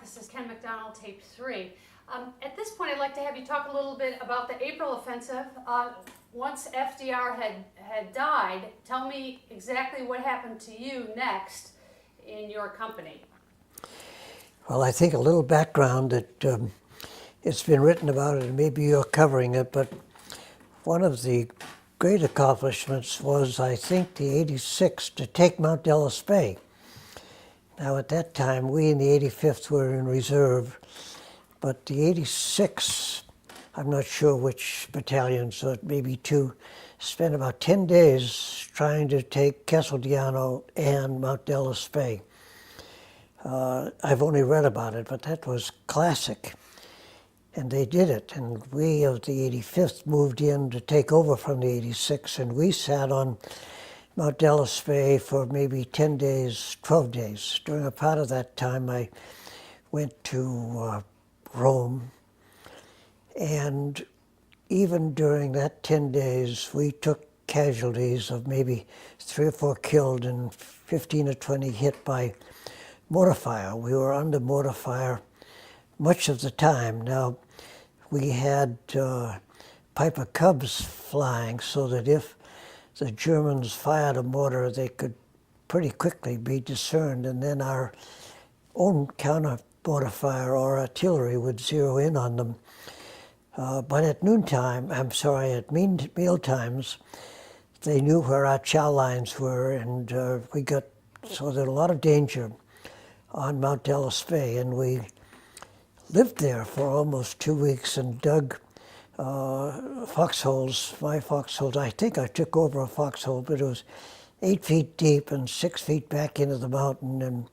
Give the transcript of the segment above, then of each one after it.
This is Ken MacDonald, tape 3. At this point, I'd like to have you talk a little bit about the April offensive. Once FDR had died, tell me exactly what happened to you next in your company. Well, I think a little background that it's been written about it, and maybe you're covering it, but one of the great accomplishments was, I think, the 86 to take Mount Belvedere. Now, at that time, we in the 85th were in reserve, but the 86, I'm not sure which battalion, so it may be two, spent about 10 days trying to take Casteldiano and Mount Belvedere. I've only read about it, but that was classic. And they did it, and we of the 85th moved in to take over from the 86, and we sat on Mount Belvedere for maybe 10 days, 12 days. During a part of that time, I went to Rome, and even during that 10 days, we took casualties of maybe 3 or 4 killed and 15 or 20 hit by mortar fire. We were under mortar fire much of the time. Now, we had Piper Cubs flying so that if the Germans fired a mortar, they could pretty quickly be discerned, and then our own counter mortar fire or artillery would zero in on them. But at noontime, at meal times, they knew where our chow lines were, and so there was a lot of danger on Mount Belvedere, and we lived there for almost 2 weeks and dug foxholes, my foxholes. I think I took over a foxhole, but it was 8 feet deep and 6 feet back into the mountain, and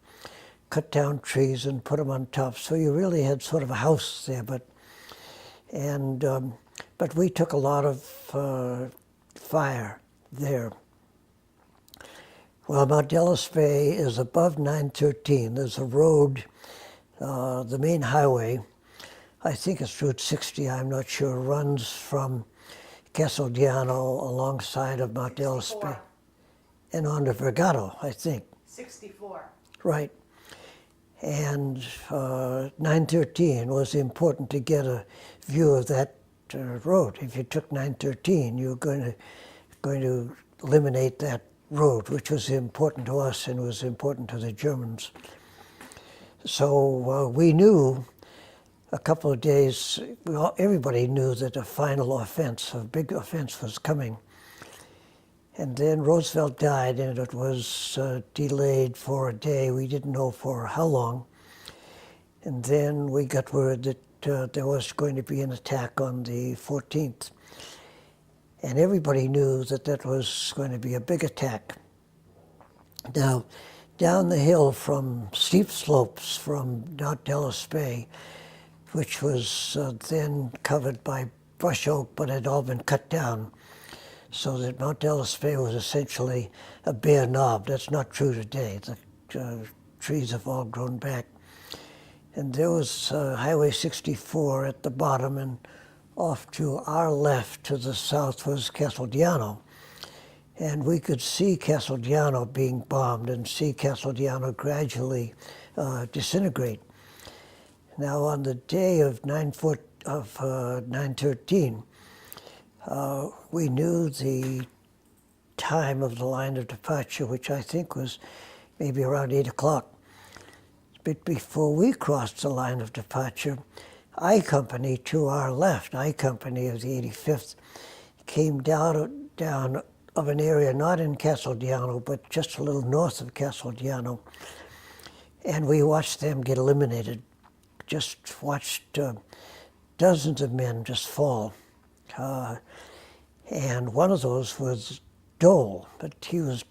cut down trees and put them on top. So you really had sort of a house there, but we took a lot of fire there. Well, Mount Belvedere is above 913. There's a road, the main highway, I think it's Route 60, I'm not sure, runs from Casteldiano alongside of Mount Belvedere and on to Vergato, I think. 64. Right. And 913 was important to get a view of that road. If you took 913, you were going to eliminate that road, which was important to us and was important to the Germans. So we knew a couple of days, everybody knew that a final offense, a big offense was coming. And then Roosevelt died, and it was delayed for a day. We didn't know for how long. And then we got word that there was going to be an attack on the 14th. And everybody knew that that was going to be a big attack. Now, down the hill from steep slopes from Mount Belvedere, which was then covered by brush oak, but had all been cut down, so that Mount Belvedere was essentially a bare knob. That's not true today. The trees have all grown back. And there was Highway 64 at the bottom, and off to our left to the south was Casteldiano. And we could see Casteldiano being bombed and see Casteldiano gradually disintegrate. Now, on the day of 9/13, we knew the time of the line of departure, which I think was maybe around 8 o'clock. But before we crossed the line of departure, I Company to our left, I Company of the 85th, came down of an area not in Casteldiano, but just a little north of Casteldiano, and we watched them get eliminated. Just watched dozens of men just fall. And one of those was Dole, but he was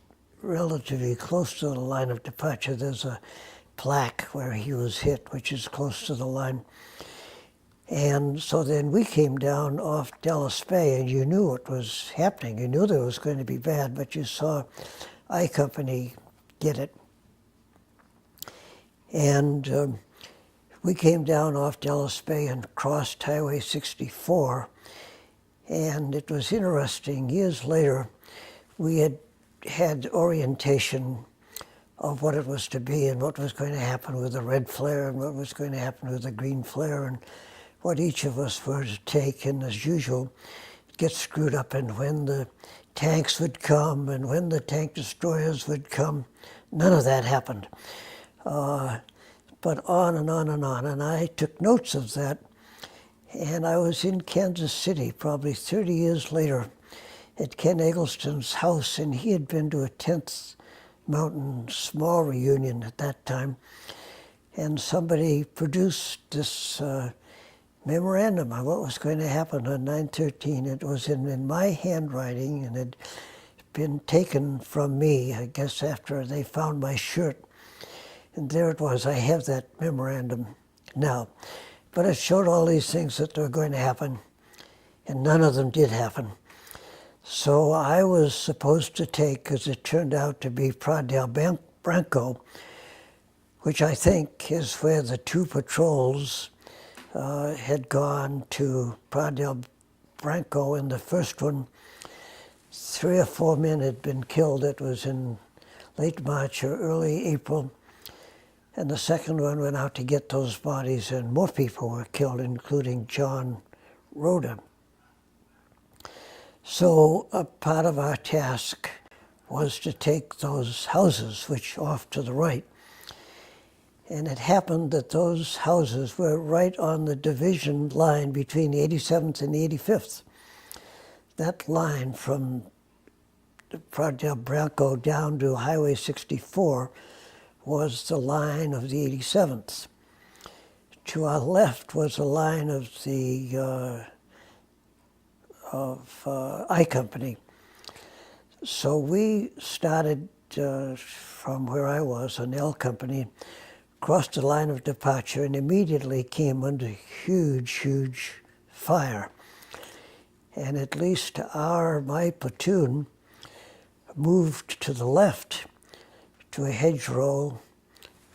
relatively close to the line of departure. There's a plaque where he was hit, which is close to the line. And so then we came down off Belvedere, and you knew what was happening. You knew that it was going to be bad, but you saw I Company get it. And we came down off Belvedere and crossed Highway 64, and it was interesting. Years later, we had orientation of what it was to be and what was going to happen with the red flare and what was going to happen with the green flare and what each of us were to take. And as usual, it gets screwed up in when the tanks would come and when the tank destroyers would come. None of that happened. But on and on and on. And I took notes of that. And I was in Kansas City probably 30 years later at Ken Eggleston's house, and he had been to a 10th Mountain Small reunion at that time. And somebody produced this memorandum of what was going to happen on 9/13. It was in my handwriting and had been taken from me, I guess, after they found my shirt. And there it was. I have that memorandum now. But it showed all these things that were going to happen, and none of them did happen. So I was supposed to take, as it turned out to be, Prado del Branco, which I think is where the two patrols had gone to Prado del Branco. In the first one, 3 or 4 men had been killed. It was in late March or early April. And the second one went out to get those bodies, and more people were killed, including John Rhoda. So a part of our task was to take those houses, which off to the right. And it happened that those houses were right on the division line between the 87th and the 85th. That line from Prado del Branco down to Highway 64 was the line of the 87th. To our left was the line of the I Company. So we started from where I was on L Company, crossed the line of departure, and immediately came under huge, huge fire. And at least my platoon moved to the left to a hedgerow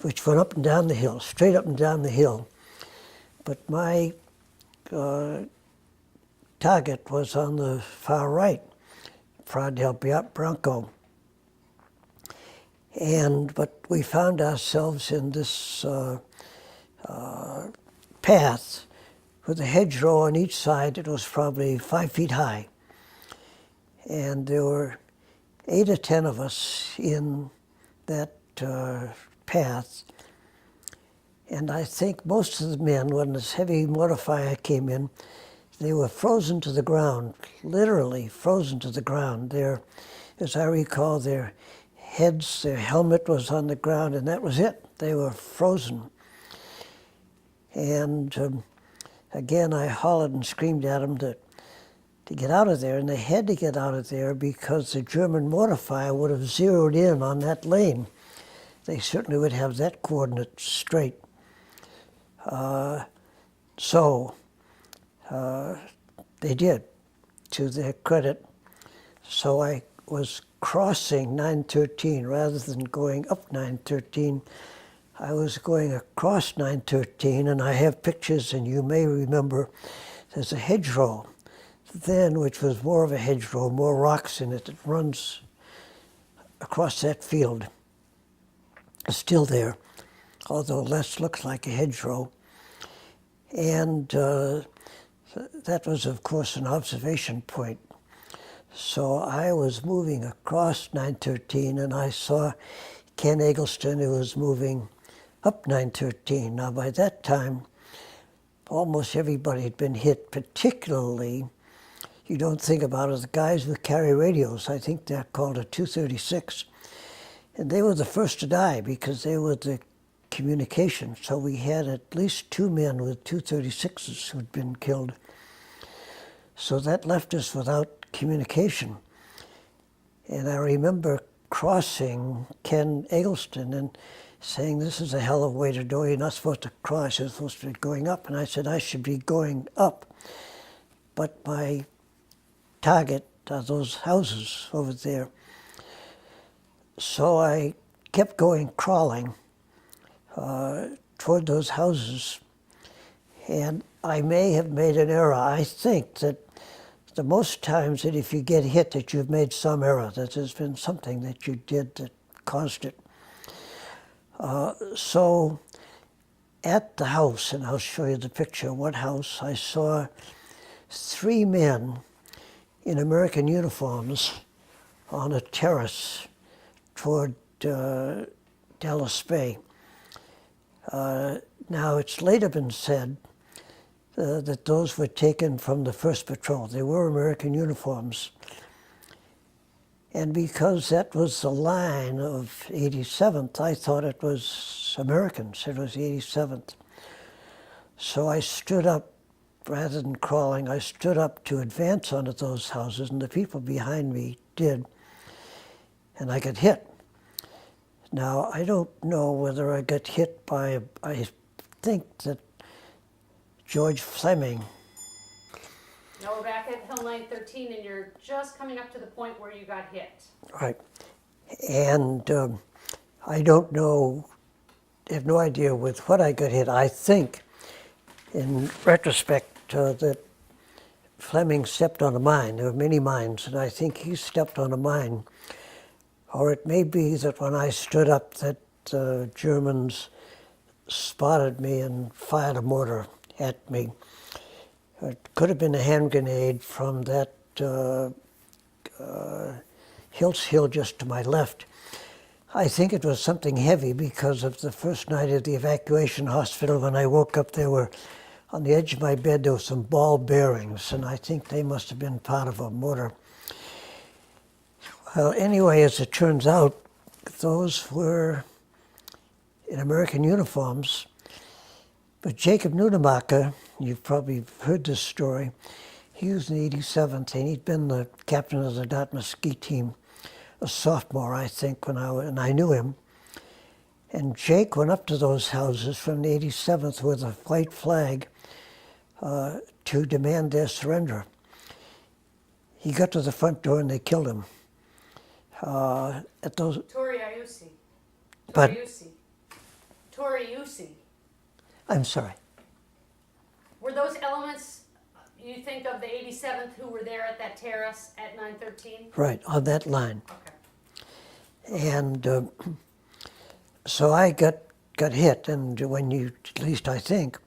which went up and down the hill, straight up and down the hill. But my target was on the far right, Prado del Branco. But we found ourselves in this path with a hedgerow on each side. It was probably 5 feet high. And there were 8 or 10 of us in that path. And I think most of the men, when this heavy mortar fire came in, they were frozen to the ground, literally frozen to the ground. As I recall, their heads, their helmet was on the ground, and that was it. They were frozen. And again, I hollered and screamed at them to get out of there, and they had to get out of there because the German mortar fire would have zeroed in on that lane. They certainly would have that coordinate straight. They did, to their credit. So I was crossing 913 rather than going up 913. I was going across 913, and I have pictures, and you may remember there's a hedgerow then, which was more of a hedgerow, more rocks in it, that runs across that field. It's still there, although less looks like a hedgerow. And that was, of course, an observation point. So I was moving across 913, and I saw Ken Eggleston, who was moving up 913. Now, by that time, almost everybody had been hit, particularly, you don't think about it, the guys who carry radios. I think they're called a 236. And they were the first to die because they were the communication. So we had at least 2 men with 236s who'd been killed. So that left us without communication. And I remember crossing Ken Eggleston and saying, this is a hell of a way to do it. You're not supposed to cross, you're supposed to be going up. And I said, I should be going up. But my target are those houses over there. So I kept going, crawling toward those houses. And I may have made an error. I think that the most times that if you get hit that you've made some error, that there's been something that you did that caused it. So at the house, and I'll show you the picture, what house, I saw 3 men in American uniforms on a terrace toward Dallas Bay. Now, it's later been said that those were taken from the 1st Patrol. They were American uniforms. And because that was the line of 87th, I thought it was Americans. It was the 87th. So I stood up, rather than crawling, I stood up to advance onto those houses, and the people behind me did, and I got hit. Now, I don't know whether I got hit by, I think that George Fleming. Now we're back at Hill 913, and you're just coming up to the point where you got hit. Right. And I don't know, I have no idea with what I got hit. I think, in retrospect, that Fleming stepped on a mine. There were many mines, and I think he stepped on a mine. Or it may be that when I stood up that the Germans spotted me and fired a mortar at me. It could have been a hand grenade from that Hills Hill just to my left. I think it was something heavy because of the first night of the evacuation hospital. When I woke up, there were, on the edge of my bed, there were some ball bearings, and I think they must have been part of a mortar. Well, anyway, as it turns out, those were in American uniforms. But Jacob Nunemacher, you've probably heard this story, he was in the 87th, and he'd been the captain of the Dartmouth ski team, a sophomore, I think, and I knew him. And Jake went up to those houses from the 87th with a white flag to demand their surrender. He got to the front door and they killed him. At those. Toriusi. But Toriusi. I'm sorry. Were those elements you think of the 87th who were there at that terrace at 913? Right, on that line. Okay. And so I got hit, and when you, at least I think,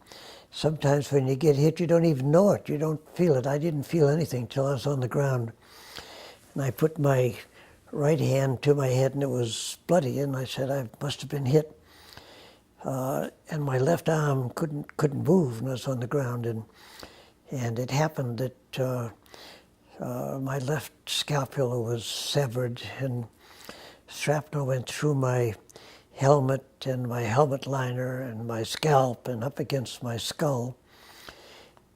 sometimes when you get hit, you don't even know it. You don't feel it. I didn't feel anything till I was on the ground. And I put my right hand to my head, and it was bloody, and I said, I must have been hit. And my left arm couldn't move when I was on the ground, and it happened that my left scapula was severed, and shrapnel went through my helmet and my helmet liner and my scalp and up against my skull,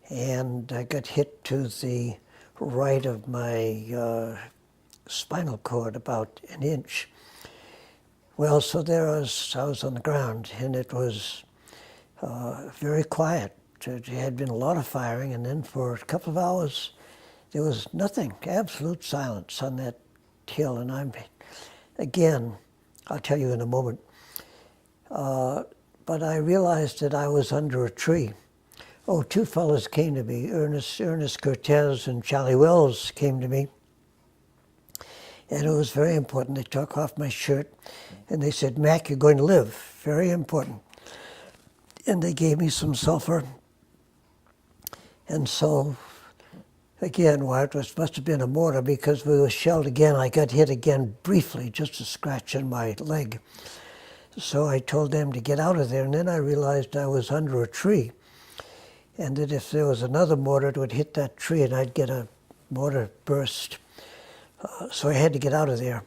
and I got hit to the right of my spinal cord, about an inch. Well, so I was on the ground, and it was very quiet. There had been a lot of firing, and then for a couple of hours, there was nothing, absolute silence on that hill. And again, I'll tell you in a moment, but I realized that I was under a tree. Oh, 2 fellows came to me, Ernest Cortez and Charlie Wells came to me. And it was very important. They took off my shirt, and they said, Mac, you're going to live. Very important. And they gave me some sulfur. And so, again, well, it must have been a mortar, because we were shelled again. I got hit again briefly, just a scratch in my leg. So I told them to get out of there, and then I realized I was under a tree, and that if there was another mortar, it would hit that tree, and I'd get a mortar burst. So I had to get out of there.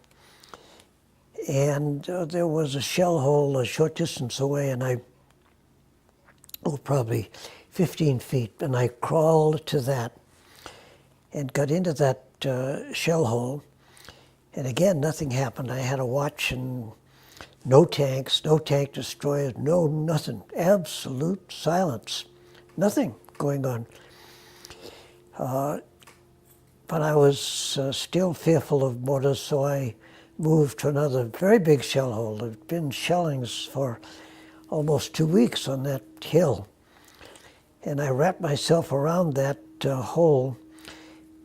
And there was a shell hole a short distance away, and probably 15 feet, and I crawled to that and got into that shell hole. And again, nothing happened. I had a watch, and no tanks, no tank destroyers, no nothing. Absolute silence. Nothing going on. But I was still fearful of mortars, so I moved to another very big shell hole. There had been shellings for almost 2 weeks on that hill. And I wrapped myself around that hole,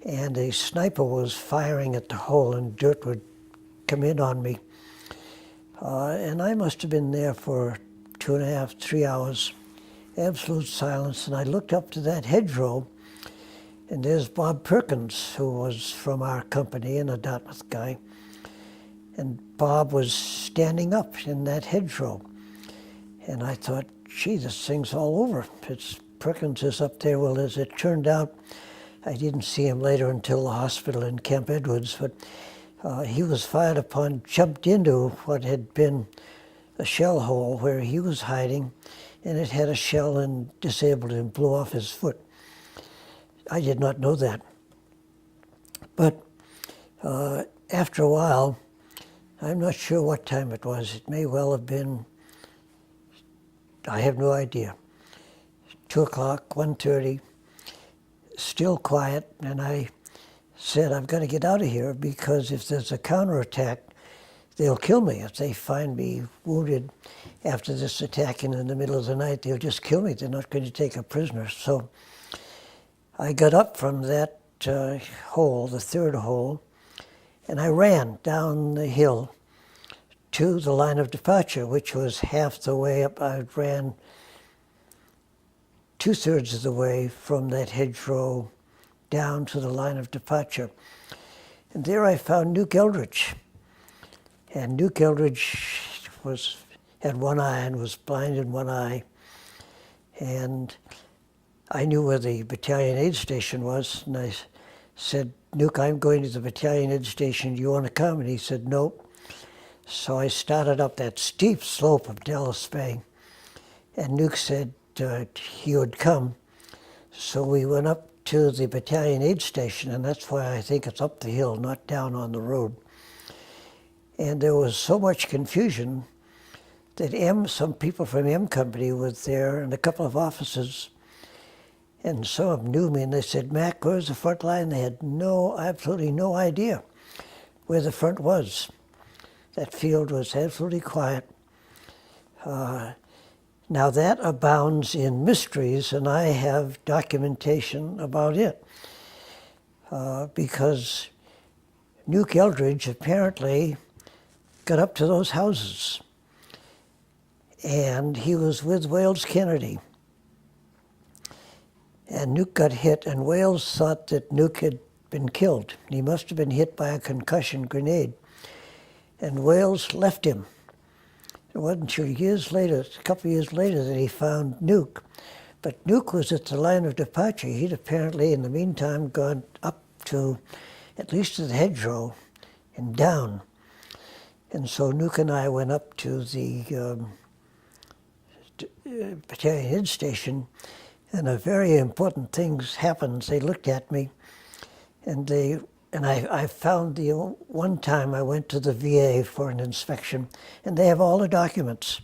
and a sniper was firing at the hole, and dirt would come in on me. And I must have been there for 2.5, 3 hours, absolute silence. And I looked up to that hedgerow, and there's Bob Perkins, who was from our company and a Dartmouth guy. And Bob was standing up in that hedgerow. And I thought, gee, this thing's all over. Perkins is up there. Well, as it turned out, I didn't see him later until the hospital in Camp Edwards, but he was fired upon, jumped into what had been a shell hole where he was hiding, and it had a shell and disabled him, blew off his foot. I did not know that. But after a while, I'm not sure what time it was. It may well have been, I have no idea, 2 o'clock, 1:30, still quiet, and I said, I've got to get out of here because if there's a counterattack, they'll kill me. If they find me wounded after this attack in the middle of the night, they'll just kill me. They're not going to take a prisoner. So I got up from that hole, the third hole, and I ran down the hill to the line of departure, which was half the way up. I ran 2/3 of the way from that hedgerow down to the line of departure. And there I found Nuke Eldridge. And Nuke Eldridge had one eye and was blind in one eye. And I knew where the battalion aid station was, and I said, Nuke, I'm going to the battalion aid station. Do you want to come? And he said, nope. So I started up that steep slope of Dallas Bay, and Nuke said he would come. So we went up to the battalion aid station, and that's why I think it's up the hill, not down on the road. And there was so much confusion that some people from M Company were there, and a couple of officers, and some of them knew me, and they said, Mac, where's the front line? They had absolutely no idea where the front was. That field was absolutely quiet. Now that abounds in mysteries, and I have documentation about it. Because Nuke Eldridge apparently got up to those houses. And he was with Wales Kennedy. And Nuke got hit, and Wales thought that Nuke had been killed. He must have been hit by a concussion grenade. And Wales left him. It wasn't until years later, a couple of years later, that he found Nuke. But Nuke was at the line of departure. He'd apparently, in the meantime, gone up to, at least to the hedgerow, and down. And so Nuke and I went up to the battalion aid station, and a very important thing happened. They looked at me, and I found one time I went to the VA for an inspection, and they have all the documents.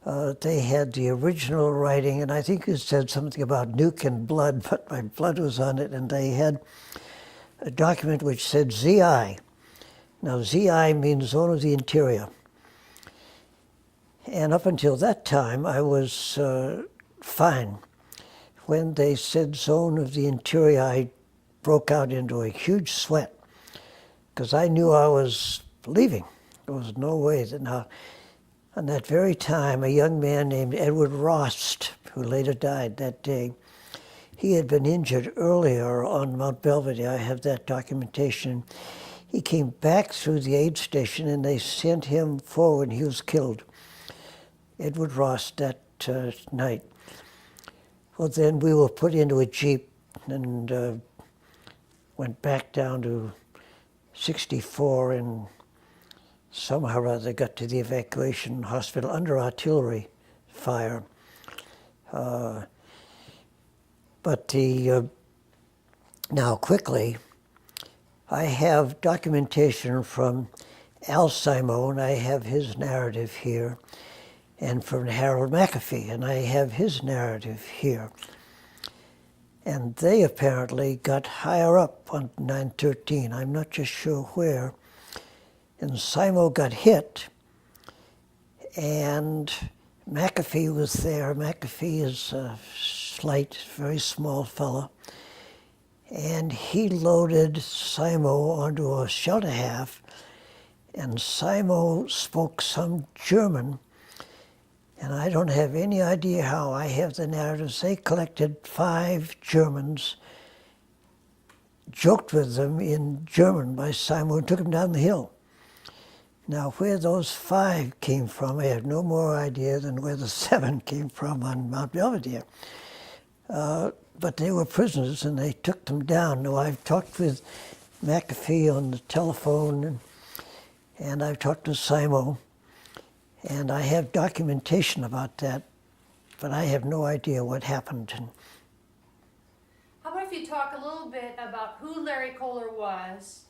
They had the original writing, and I think it said something about Nuke and blood, but my blood was on it, and they had a document which said ZI. Now, ZI means Zone of the Interior. And up until that time, I was fine. When they said Zone of the Interior, I broke out into a huge sweat because I knew I was leaving. There was no way that now. On that very time, a young man named Edward Rost, who later died that day, he had been injured earlier on Mount Belvedere. I have that documentation. He came back through the aid station, and they sent him forward. He was killed. Edward Rost that night. Well, then we were put into a Jeep and went back down to 64 and somehow or other got to the evacuation hospital under artillery fire. Now quickly, I have documentation from Al Simo, and I have his narrative here, and from Harold McAfee, and I have his narrative here. And they apparently got higher up on 913. I'm not just sure where. And Simo got hit, and McAfee was there. McAfee is a slight, very small fellow. And he loaded Simo onto a shelter half and Simo spoke some German, and I don't have any idea how. I have the narratives. They collected 5 Germans, joked with them in German by Simo, and took them down the hill. Now, where those 5 came from, I have no more idea than where the 7 came from on Mount Belvedere. But they were prisoners, and they took them down. Now, I've talked with McAfee on the telephone, and I've talked to Simo, and I have documentation about that, but I have no idea what happened. How about if you talk a little bit about who Larry Koehler was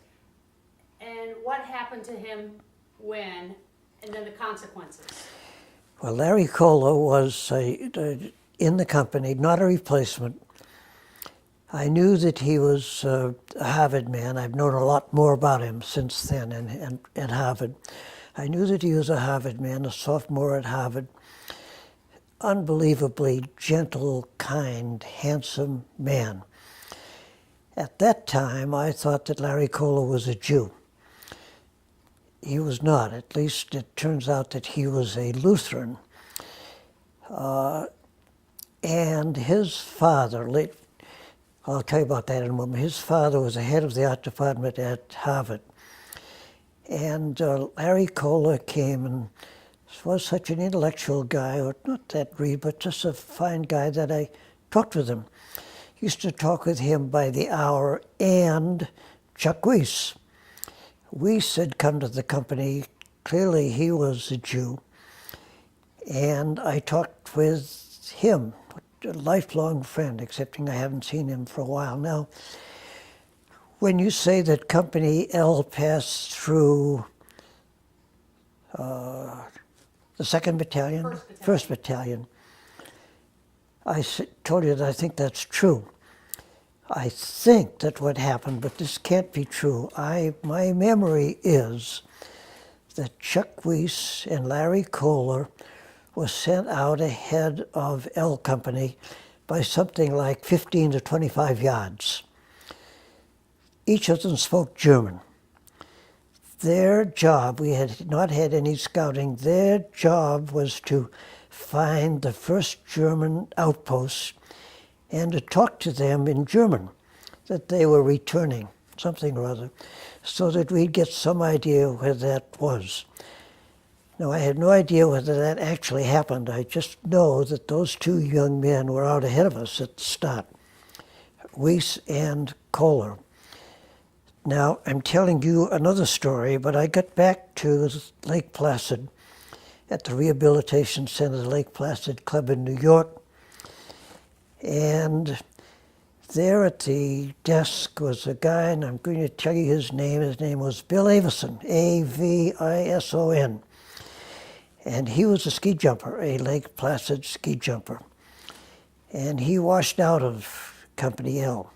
and what happened to him when, and then the consequences? Well, Larry Koehler was in the company, not a replacement. I knew that he was a Harvard man. I've known a lot more about him since then and at Harvard. I knew that he was a Harvard man, a sophomore at Harvard. Unbelievably gentle, kind, handsome man. At that time, I thought that Larry Koehler was a Jew. He was not. At least it turns out that he was a Lutheran. And his father, I'll tell you about that in a moment. His father was the head of the art department at Harvard. And Larry Koehler came and was such an intellectual guy, or not that read, but just a fine guy that I talked with him. Used to talk with him by the hour, and Chuck Weiss. Weiss had come to the company. Clearly he was a Jew. And I talked with him, a lifelong friend, excepting I haven't seen him for a while now. When you say that Company L passed through the 2nd Battalion? First Battalion. I told you that I think that's true. I think that what happened, but this can't be true. My memory is that Chuck Weiss and Larry Koehler was sent out ahead of L Company by something like 15 to 25 yards. Each of them spoke German. Their job, we had not had any scouting, their job was to find the first German outpost and to talk to them in German that they were returning, something or other, so that we'd get some idea where that was. Now, I had no idea whether that actually happened. I just know that those 2 young men were out ahead of us at the start, Weiss and Koehler. Now, I'm telling you another story, but I got back to Lake Placid at the Rehabilitation Center, the Lake Placid Club in New York. And there at the desk was a guy, and I'm going to tell you his name. His name was Bill Avison, A-V-I-S-O-N. And he was a ski jumper, a Lake Placid ski jumper. And he washed out of Company L.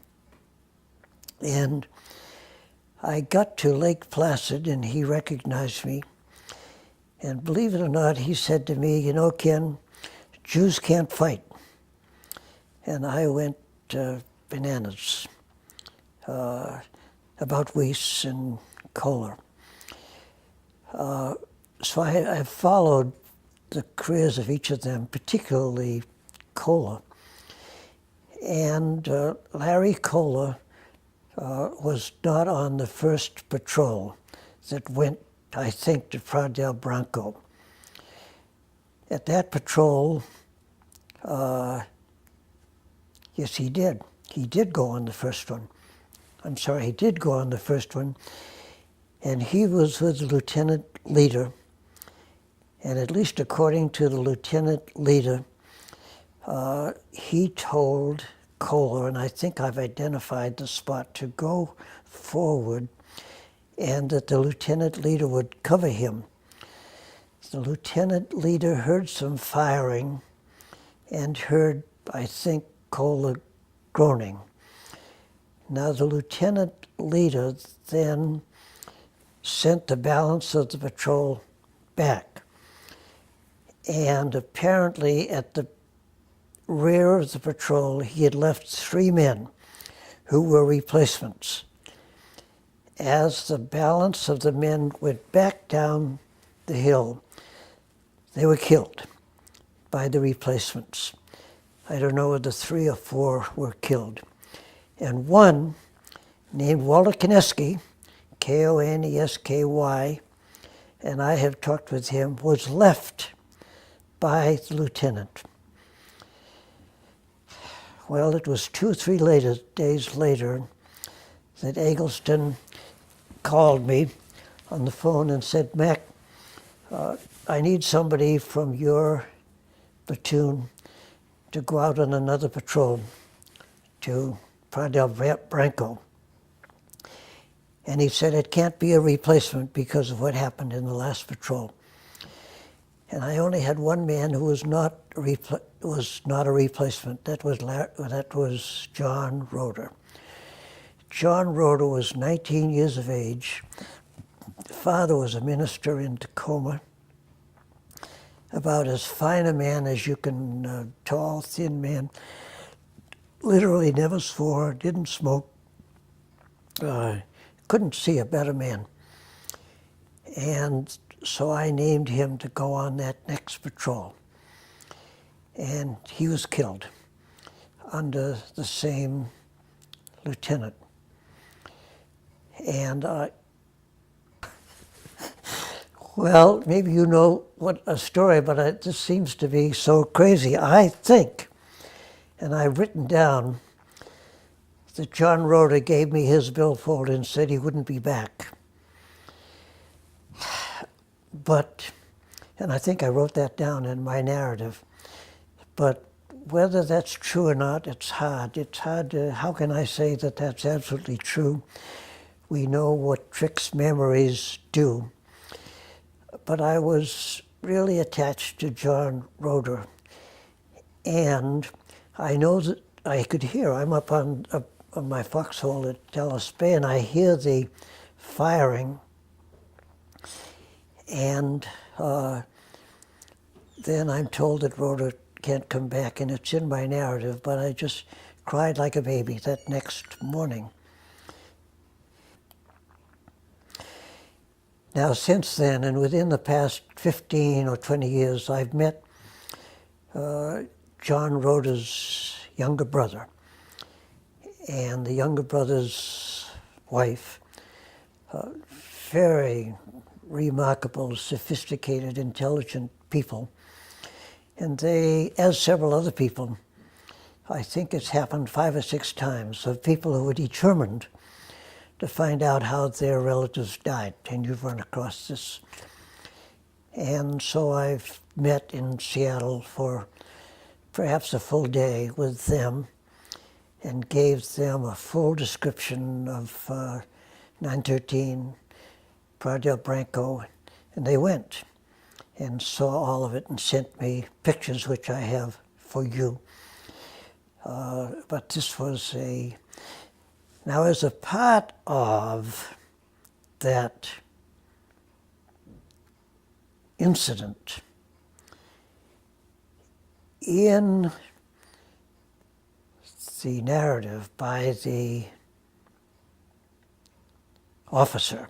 And I got to Lake Placid, and he recognized me. And believe it or not, he said to me, "You know, Ken, Jews can't fight." And I went bananas about Weiss and Koehler. So I followed the careers of each of them, particularly Koehler. And Larry Koehler was not on the first patrol that went, I think, to Prado del Branco. At that patrol, yes, he did. He did go on the first one. I'm sorry, he did go on the first one. And he was with the lieutenant leader. And at least according to the lieutenant leader, he told Koehler, and I think I've identified the spot, to go forward and that the lieutenant leader would cover him. The lieutenant leader heard some firing and heard, I think, Koehler groaning. Now the lieutenant leader then sent the balance of the patrol back. And apparently at the rear of the patrol, he had left 3 men who were replacements. as the balance of the men went back down the hill, they were killed by the replacements. I don't know whether 3 or 4 were killed. And one, named Walter Konesky, Konesky, and I have talked with him, was left by the lieutenant. Well, it was 2 or 3 days later that Eggleston called me on the phone and said, Mac, I need somebody from your platoon to go out on another patrol to Branco. And he said, it can't be a replacement because of what happened in the last patrol. And I only had one man who was not a replacement. That was John Roeder. John Roeder was 19 years of age. The father was a minister in Tacoma. About as fine a man as you can, tall, thin man. Literally never swore, didn't smoke. Couldn't see a better man. And so I named him to go on that next patrol. And he was killed under the same lieutenant. And well, maybe you know what a story, but it just seems to be so crazy. I think, and I've written down, that John Roeder gave me his billfold and said he wouldn't be back. But, and I think I wrote that down in my narrative, but whether that's true or not, it's hard. It's hard to, how can I say that that's absolutely true? We know what tricks memories do. But I was really attached to John Roeder. And I know that I could hear, I'm up on my foxhole at Dallas Bay, and I hear the firing. And then I'm told that Roeder can't come back, and it's in my narrative, but I just cried like a baby that next morning. Now, since then, and within the past 15 or 20 years, I've met John Roeder's younger brother, and the younger brother's wife, very remarkable, sophisticated, intelligent people. And they, as several other people, I think it's happened 5 or 6 times, of people who were determined to find out how their relatives died, and you've run across this. And so I've met in Seattle for perhaps a full day with them and gave them a full description of 913, Prado del Branco, and they went and saw all of it and sent me pictures, which I have for you. But this was a... Now, as a part of that incident, in the narrative by the officer,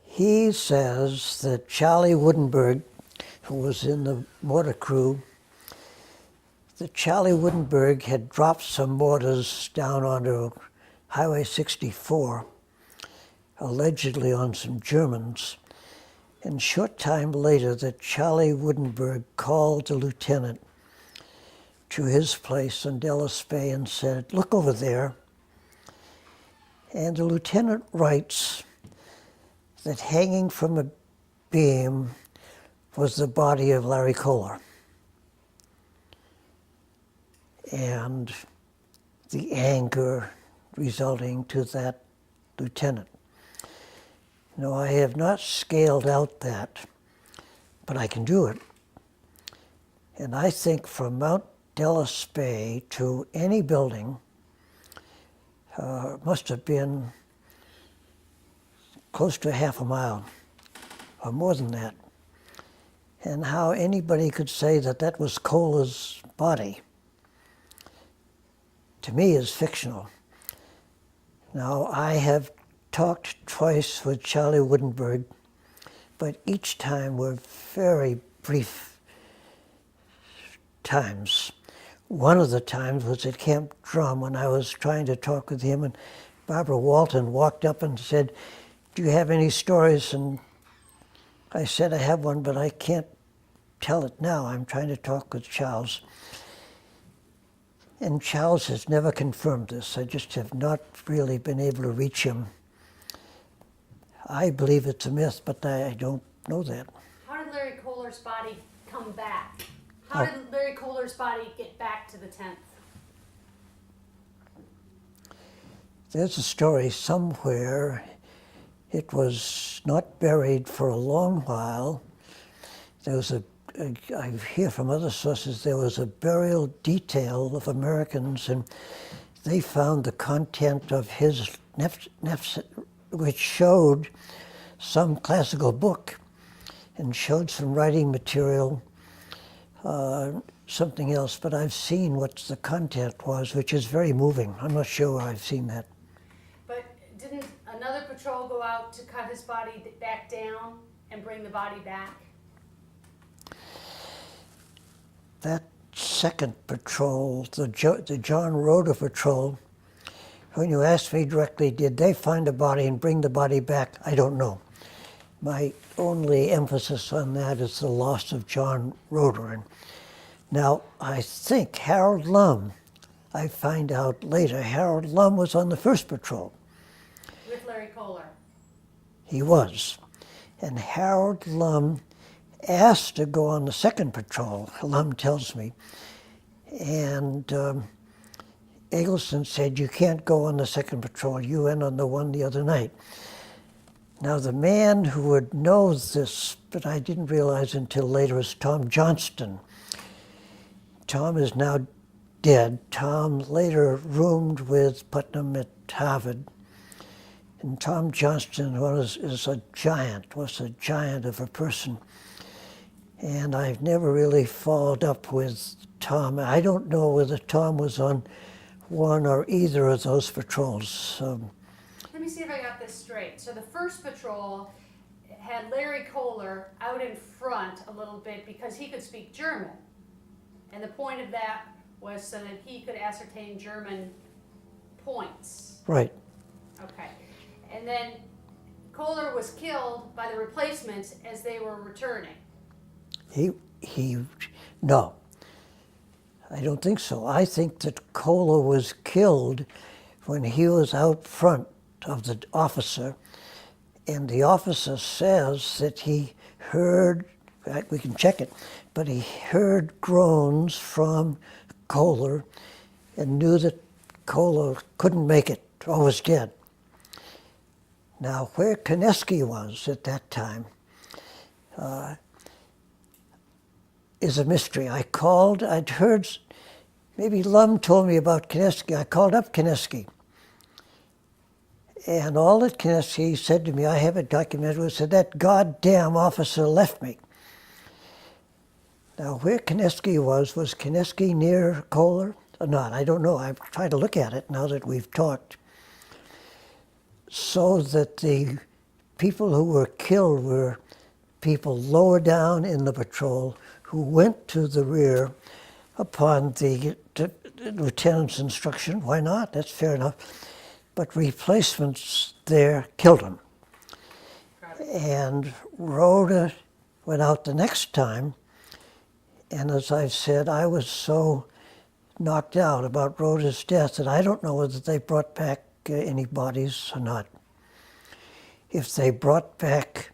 he says that Charlie Woodenberg, who was in the mortar crew, that Charlie Woodenberg had dropped some mortars down onto Highway 64, allegedly on some Germans. And a short time later, that Charlie Woodenberg called the lieutenant to his place on Dallas Bay and said, look over there. And the lieutenant writes that hanging from a beam was the body of Larry Koehler. And the anger resulting to that lieutenant. No, I have not scaled out that, but I can do it. And I think from Mount Dallas Bay to any building must have been close to half a mile, or more than that. And how anybody could say that that was Koehler's body, to me, is fictional. Now, I have talked twice with Charlie Woodenberg, but each time were very brief times. One of the times was at Camp Drum when I was trying to talk with him, and Barbara Walton walked up and said, "Do you have any stories?" And I said, "I have one, but I can't tell it now. I'm trying to talk with Charles." And Charles has never confirmed this. I just have not really been able to reach him. I believe it's a myth, but I don't know that. How did Larry Koehler's body come back? How did Larry Koehler's body get back to the 10th? There's a story somewhere. It was not buried for a long while. There was I hear from other sources, there was a burial detail of Americans, and they found the content of his which showed some classical book and showed some writing material, something else, but I've seen what the content was, which is very moving. I'm not sure I've seen that. But didn't another patrol go out to cut his body back down and bring the body back? That second patrol, the John Rhoda patrol, when you asked me directly, did they find a body and bring the body back? I don't know. My only emphasis on that is the loss of John Rhoda. And now, I think Harold Lum, I find out later, Harold Lum was on the first patrol. With Larry Koehler? He was. And Harold Lum asked to go on the second patrol, Lum tells me. And Eggleston said, "You can't go on the second patrol. You went on the one the other night." Now, the man who would know this, but I didn't realize until later, is Tom Johnston. Tom is now dead. Tom later roomed with Putnam at Harvard. And Tom Johnston was a giant of a person. And I've never really followed up with Tom. I don't know whether Tom was on one or either of those patrols. Let me see if I got this straight. So the first patrol had Larry Koehler out in front a little bit because he could speak German. And the point of that was so that he could ascertain German points. Right. Okay. And then Koehler was killed by the replacements as they were returning. No, I don't think so. I think that Koehler was killed when he was out front of the officer, and the officer says that he heard, we can check it, but he heard groans from Koehler and knew that Koehler couldn't make it or was dead. Now, where Kineski was at that time is a mystery. I'd heard, maybe Lum told me about Kineski. I called up Kineski. And all that Kineski said to me, I have it documented, was that goddamn officer left me. Now, where Kineski was Kineski near Koehler or not? I don't know. I've tried to look at it now that we've talked. So that the people who were killed were people lower down in the patrol who went to the rear upon the lieutenant's instruction. Why not? That's fair enough. But replacements there killed him. And Rhoda went out the next time, and as I've said, I was so knocked out about Rhoda's death that I don't know whether they brought back any bodies or not. If they brought back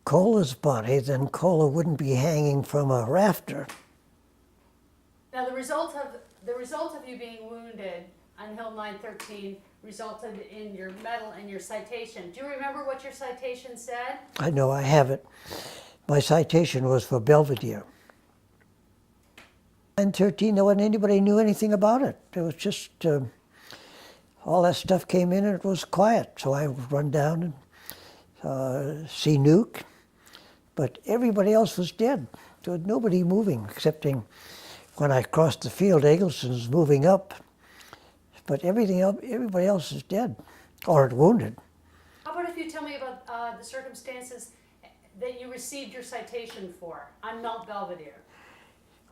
Koehler's body, then Koehler wouldn't be hanging from a rafter. Now, the result of you being wounded on Hill 913 resulted in your medal and your citation. Do you remember what your citation said? I know, I have it. My citation was for Belvedere. 913, there wasn't anybody knew anything about it. It was just, all that stuff came in and it was quiet. So I would run down and see Nuke. But everybody else was dead. There was nobody moving, excepting when I crossed the field, Eggleston was moving up but everybody else is dead or wounded. How about if you tell me about the circumstances that you received your citation for on Mount Belvedere?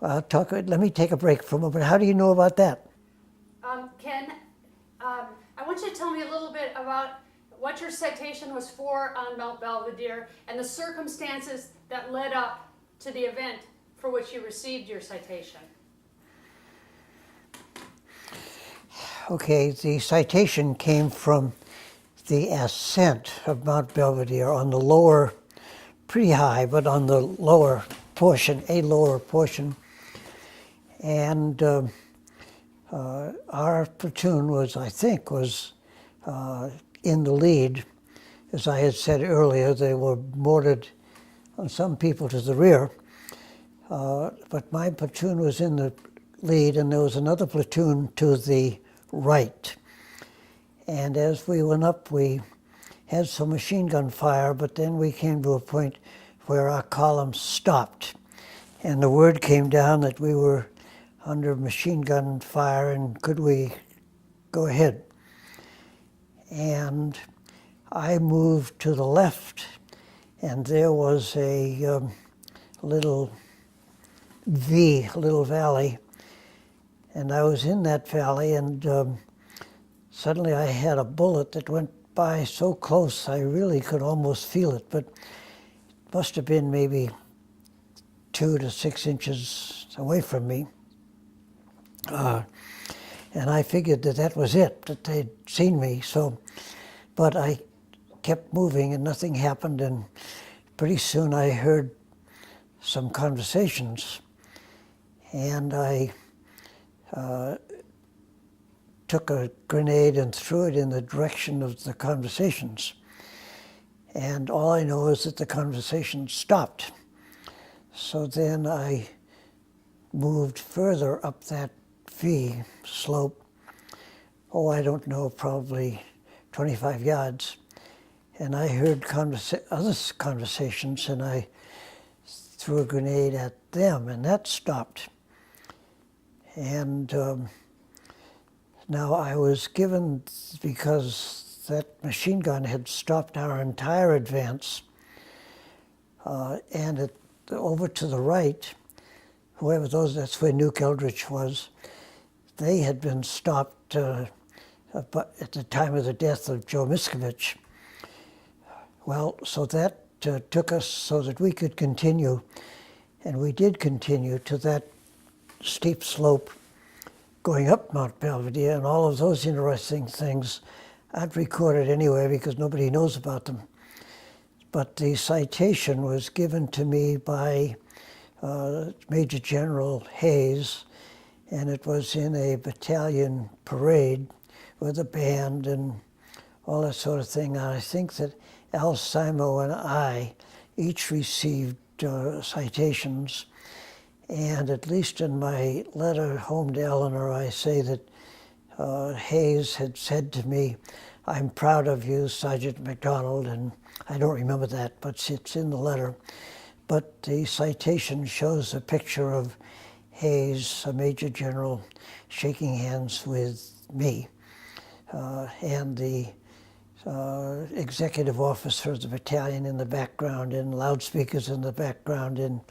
Let me take a break for a moment. How do you know about that? Ken, I want you to tell me a little bit about what your citation was for on Mount Belvedere and the circumstances that led up to the event for which you received your citation. Okay, the citation came from the ascent of Mount Belvedere on the lower, pretty high, but on the lower portion, a lower portion. And our platoon was, I think, in the lead. As I had said earlier, they were mortared on some people to the rear. But my platoon was in the lead, and there was another platoon to the right. And as we went up, we had some machine gun fire, but then we came to a point where our column stopped. And the word came down that we were under machine gun fire, and could we go ahead? And I moved to the left, and there was a little valley, and I was in that valley, and suddenly I had a bullet that went by so close I really could almost feel it, but it must have been maybe 2 to 6 inches away from me. And I figured that was it, that they'd seen me. So, but I kept moving and nothing happened, and pretty soon I heard some conversations, and I took a grenade and threw it in the direction of the conversations. And all I know is that the conversation stopped. So then I moved further up that V slope, I don't know, probably 25 yards. And I heard other conversations, and I threw a grenade at them, and that stopped. And now I was given, because that machine gun had stopped our entire advance, and over to the right, that's where Nuke Eldridge was, they had been stopped at the time of the death of Joe Miskovich. Well, so that took us so that we could continue, and we did continue to that steep slope going up Mount Belvedere, and all of those interesting things I've recorded anyway because nobody knows about them. But the citation was given to me by Major General Hayes, and it was in a battalion parade with a band and all that sort of thing. And I think that Al, Simo, and I each received citations, and at least in my letter home to Eleanor, I say that Hayes had said to me, "I'm proud of you, Sergeant MacDonald," and I don't remember that, but it's in the letter. But the citation shows a picture of Hayes, a Major General, shaking hands with me, and the executive officer of the battalion in the background, and loudspeakers in the background in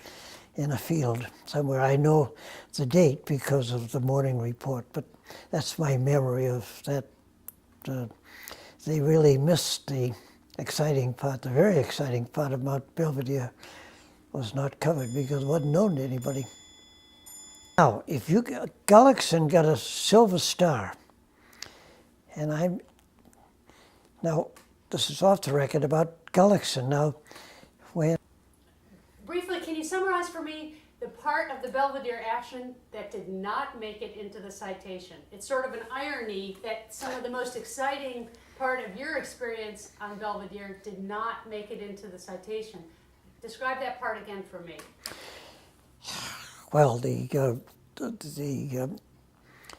a field somewhere. I know the date because of the morning report, but that's my memory of that. They really missed the exciting part. The very exciting part of Mount Belvedere was not covered because it wasn't known to anybody. Now, if Gullickson got a Silver Star, and now this is off the record about Gullickson. Now, when Briefly, can you summarize for me the part of the Belvedere action that did not make it into the citation? It's sort of an irony that some of the most exciting part of your experience on Belvedere did not make it into the citation. Describe that part again for me. Well, the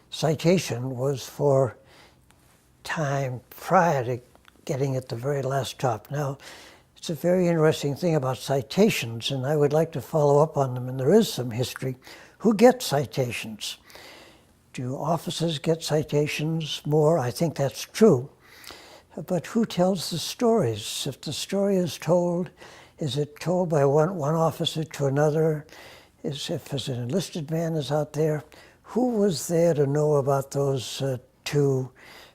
citation was for time prior to getting at the very last stop. Now, it's a very interesting thing about citations, and I would like to follow up on them, and there is some history. Who gets citations? Do officers get citations more? I think that's true. But who tells the stories? If the story is told, is it told by one officer to another? If an enlisted man is out there, who was there to know about those two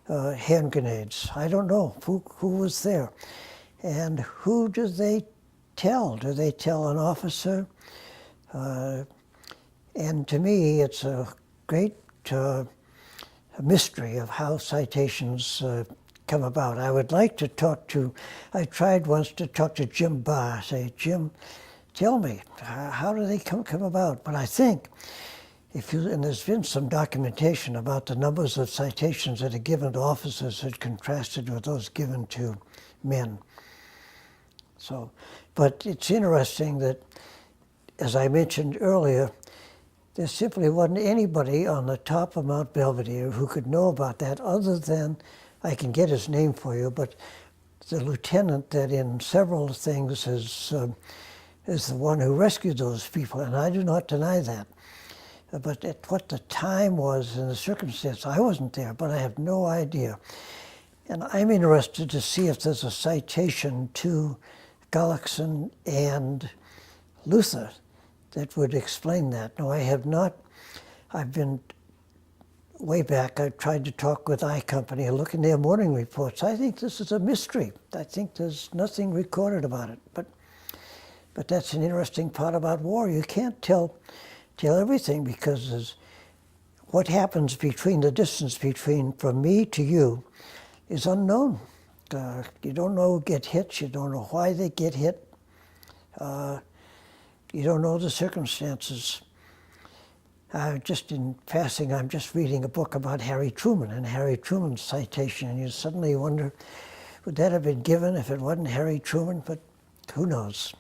hand grenades? I don't know. Who was there? And who do they tell? Do they tell an officer? And to me, it's a great mystery of how citations come about. I would like to I tried once to talk to Jim Barr, say, Jim, tell me, how do they come about? But I think, and there's been some documentation about the numbers of citations that are given to officers that contrasted with those given to men. So, but it's interesting that, as I mentioned earlier, there simply wasn't anybody on the top of Mount Belvedere who could know about that other than, I can get his name for you, but the lieutenant that in several things is the one who rescued those people, and I do not deny that. But at what the time was and the circumstance, I wasn't there, but I have no idea. And I'm interested to see if there's a citation to Gullickson and Luther that would explain that. No, I have not. I've been way back. I tried to talk with I Company and look in their morning reports. I think this is a mystery. I think there's nothing recorded about it. But that's an interesting part about war. You can't tell everything because what happens between the distance between from me to you is unknown. You don't know who get hit. You don't know why they get hit. You don't know the circumstances. Just in passing, I'm just reading a book about Harry Truman and Harry Truman's citation, and you suddenly wonder, would that have been given if it wasn't Harry Truman? But who knows?